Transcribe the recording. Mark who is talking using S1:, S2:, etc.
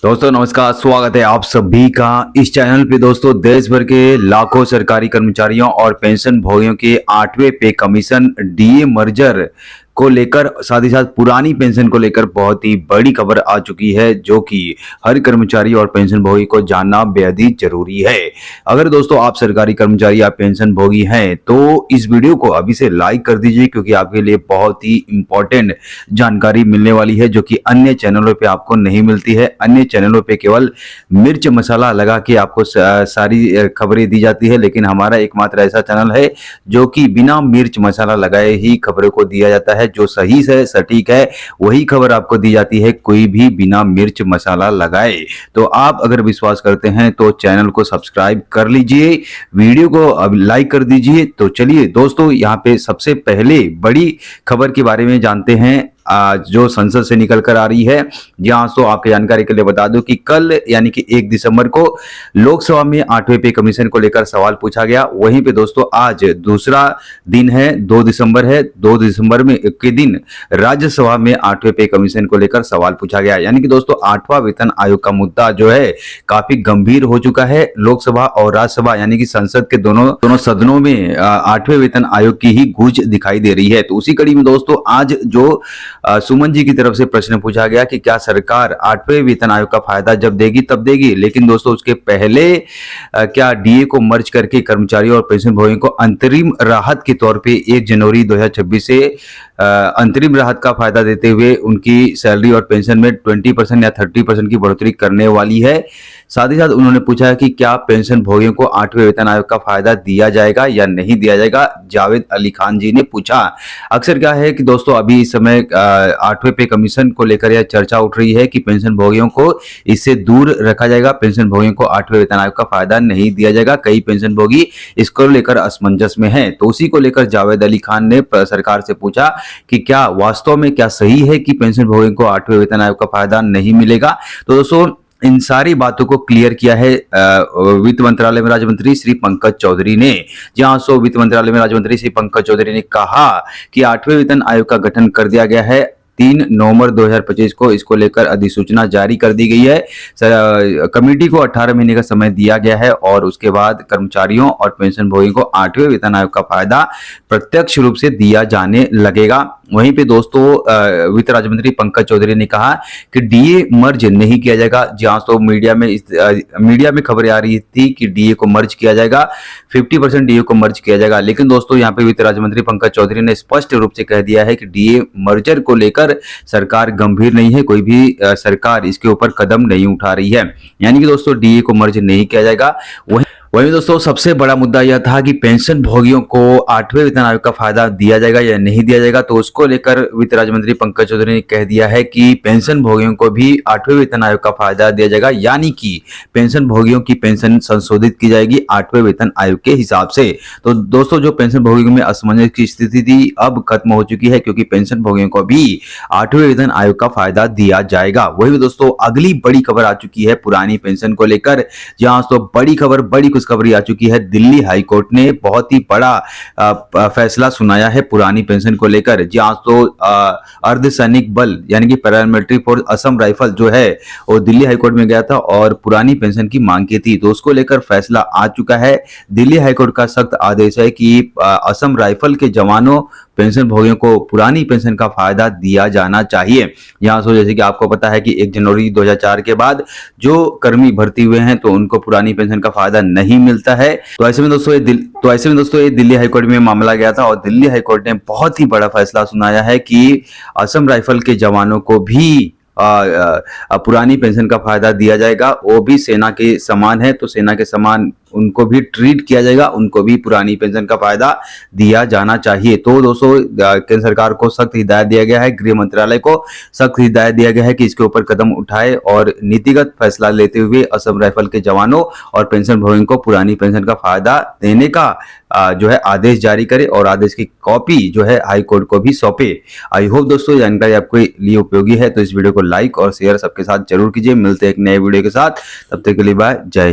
S1: दोस्तों नमस्कार, स्वागत है आप सभी का इस चैनल पे। दोस्तों देश भर के लाखों सरकारी कर्मचारियों और पेंशन भोगियों के 8वें पे कमीशन डीए मर्जर को लेकर, साथ ही साथ पुरानी पेंशन को लेकर बहुत ही बड़ी खबर आ चुकी है, जो कि हर कर्मचारी और पेंशन भोगी को जानना बेहद ही जरूरी है। अगर दोस्तों आप सरकारी कर्मचारी या पेंशन भोगी हैं तो इस वीडियो को अभी से लाइक कर दीजिए, क्योंकि आपके लिए बहुत ही इंपॉर्टेंट जानकारी मिलने वाली है, जो कि अन्य चैनलों पे आपको नहीं मिलती है। अन्य चैनलों पे केवल मिर्च मसाला लगा के आपको सारी खबरें दी जाती है, लेकिन हमारा एकमात्र ऐसा चैनल है जो कि बिना मिर्च मसाला लगाए ही खबरों को दिया जाता है। जो सही है, सटीक है, वही खबर आपको दी जाती है, कोई भी बिना मिर्च मसाला लगाए। तो आप अगर विश्वास करते हैं तो चैनल को सब्सक्राइब कर लीजिए, वीडियो को अब लाइक कर दीजिए। तो चलिए दोस्तों, यहाँ पे सबसे पहले बड़ी खबर के बारे में जानते हैं जो संसद से निकल कर आ रही है। जहां तो आपकी जानकारी के लिए बता दूं कि कल यानी कि 1 दिसंबर को लोकसभा में 8वें पे कमीशन को लेकर सवाल पूछा गया। वहीं पे दोस्तों आज दूसरा दिन है, 2 दिसंबर है। 2 दिसंबर में के दिन राज्यसभा में 8वें पे कमीशन को लेकर सवाल पूछा गया। यानी कि दोस्तों 8वां वेतन आयोग का मुद्दा जो है काफी गंभीर हो चुका है। लोकसभा और राज्यसभा यानी कि संसद के दोनों सदनों में 8वें वेतन आयोग की ही गूंज दिखाई दे रही है। तो उसी कड़ी में दोस्तों आज जो सुमन जी की तरफ से प्रश्न पूछा गया कि क्या सरकार 8वें वेतन आयोग का फायदा जब देगी तब देगी, लेकिन दोस्तों उसके पहले क्या डीए को मर्ज करके कर्मचारियों और पेंशन भोगियों को अंतरिम राहत के तौर पे 1 जनवरी 2026 से अंतरिम राहत का फायदा देते हुए उनकी सैलरी और पेंशन में 20% या 30% की बढ़ोतरी करने वाली है। साथ ही साथ उन्होंने पूछा है कि क्या पेंशन भोगियों को 8वें वेतन आयोग का फायदा दिया जाएगा या नहीं दिया जाएगा। जावेद अली खान जी ने पूछा। अक्सर क्या है कि दोस्तों अभी इस समय 8वें पे कमीशन को लेकर यह चर्चा उठ रही है कि पेंशन भोगियों को इससे दूर रखा जाएगा, पेंशन भोगियों को 8वें वेतन आयोग का फायदा नहीं दिया जाएगा। कई पेंशन भोगी इसको लेकर असमंजस में हैं। तो उसी को लेकर जावेद अली खान ने सरकार से पूछा कि क्या वास्तव में क्या सही है कि पेंशन भोगियों को 8वें वेतन आयोग का फायदा नहीं मिलेगा। तो दोस्तों इन सारी बातों को क्लियर किया है वित्त मंत्रालय में राज्य मंत्री श्री पंकज चौधरी ने। जहां वित्त मंत्रालय में राज्य मंत्री श्री पंकज चौधरी ने कहा कि 8वें वेतन आयोग का गठन कर दिया गया है। 3 नवंबर 2025 को इसको लेकर अधिसूचना जारी कर दी गई है। कमेटी को 18 महीने का समय दिया गया है और उसके बाद कर्मचारियों और पेंशन भोगियों को 8वें वेतन आयोग का फायदा प्रत्यक्ष रूप से दिया जाने लगेगा। वहीं पे दोस्तों वित्त राज्य मंत्री पंकज चौधरी ने कहा कि डीए मर्ज नहीं किया जाएगा। जहां तो मीडिया में खबरें आ रही थी कि डीए को मर्ज किया जाएगा, 50% डीए को मर्ज किया जाएगा, लेकिन दोस्तों यहाँ पे वित्त राज्य मंत्री पंकज चौधरी ने स्पष्ट रूप से कह दिया है कि डीए मर्जर को लेकर सरकार गंभीर नहीं है, कोई भी सरकार इसके ऊपर कदम नहीं उठा रही है। यानी कि दोस्तों डीए को मर्ज नहीं किया जाएगा। वहीं दोस्तों सबसे बड़ा मुद्दा यह था कि पेंशन भोगियों को 8वें वेतन आयोग का फायदा दिया जाएगा या नहीं दिया जाएगा। तो उसको लेकर वित्त राज्य मंत्री पंकज चौधरी ने कह दिया है कि पेंशन भोगियों को भी 8वें वेतन आयोग का फायदा दिया जाएगा, यानी कि पेंशन भोगियों की पेंशन संशोधित की जाएगी 8वें वेतन आयोग के हिसाब से। तो दोस्तों जो पेंशन भोगियों में असमंजस की स्थिति थी अब खत्म हो चुकी है, क्योंकि पेंशन भोगियों को भी 8वें वेतन आयोग का फायदा दिया जाएगा। वही दोस्तों अगली बड़ी खबर आ चुकी है पुरानी पेंशन को लेकर। जहां तो बड़ी खबर, बड़ी खुशखबरी आ चुकी है। दिल्ली हाईकोर्ट ने बहुत ही बड़ा फैसला सुनाया है पुरानी पेंशन को लेकर। जहां तो अर्धसैनिक बल यानी कि पैरामिलिट्री फोर्स असम राइफल जो है वो दिल्ली हाईकोर्ट में गया था और पुरानी पेंशन की मांग की थी। तो उसको लेकर फैसला आ चुका है। दिल्ली हाईकोर्ट का सख्त आदेश है कि असम राइफल के जवानों पेंशन भोगियों को पुरानी पेंशन का फायदा दिया जाना चाहिए। यहाँ से जैसे कि आपको पता है कि 1 जनवरी 2004 के बाद जो कर्मी भर्ती हुए हैं तो उनको पुरानी पेंशन का फायदा नहीं मिलता है। तो ऐसे में दोस्तों ये दिल्ली हाईकोर्ट में मामला गया था और दिल्ली हाईकोर्ट ने बहुत ही बड़ा फैसला सुनाया है कि असम राइफल के जवानों को भी पुरानी पेंशन का फायदा दिया जाएगा। वो भी सेना के समान है, तो सेना के समान उनको भी ट्रीट किया जाएगा, उनको भी पुरानी पेंशन का फायदा दिया जाना चाहिए। तो दोस्तों केंद्र सरकार को सख्त हिदायत दिया गया है, गृह मंत्रालय को सख्त हिदायत दिया गया है कि इसके ऊपर कदम उठाए और नीतिगत फैसला लेते हुए असम राइफल के जवानों और पेंशन भोगियों को पुरानी पेंशन का फायदा देने का जो है आदेश जारी करे और आदेश की कॉपी जो है हाई कोर्ट को भी सौंपे। आई होप दोस्तों जानकारी आपके लिए उपयोगी है, तो इस वीडियो को लाइक और शेयर सबके साथ जरूर कीजिए। मिलते हैं एक नए वीडियो के साथ, तब तक के लिए बाय, जय।